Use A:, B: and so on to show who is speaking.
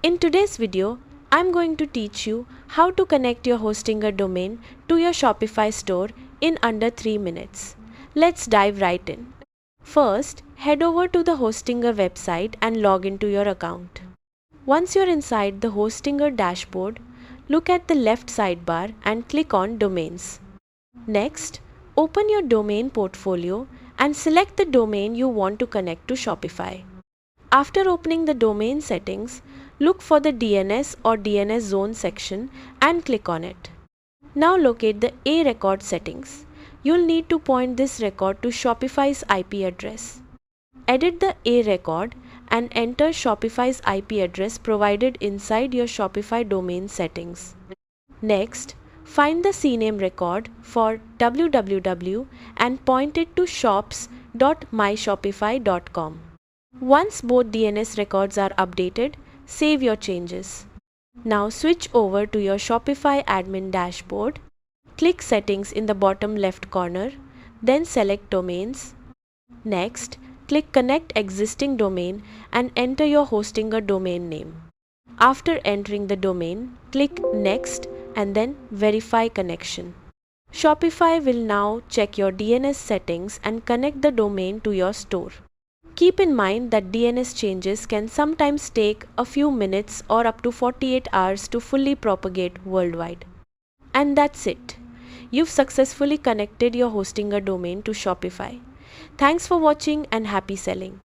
A: In today's video, I'm going to teach you how to connect your Hostinger domain to your Shopify store in under 3 minutes. Let's dive right in. First, head over to the Hostinger website and log into your account. Once you're inside the Hostinger dashboard, look at the left sidebar and click on Domains. Next, open your domain portfolio and select the domain you want to connect to Shopify. After opening the domain settings, look for the DNS or DNS zone section and click on it. Now locate the A record settings. You'll need to point this record to Shopify's IP address. Edit the A record and enter Shopify's IP address provided inside your Shopify domain settings. Next, find the CNAME record for www and point it to shops.myshopify.com. Once both DNS records are updated, save your changes. Now switch over to your Shopify admin dashboard. Click Settings in the bottom left corner, then select Domains. Next, click Connect Existing Domain and enter your Hostinger domain name. After entering the domain, click Next and then Verify Connection. Shopify will now check your DNS settings and connect the domain to your store. Keep in mind that DNS changes can sometimes take a few minutes or up to 48 hours to fully propagate worldwide. And that's it. You've successfully connected your Hostinger domain to Shopify. Thanks for watching and happy selling.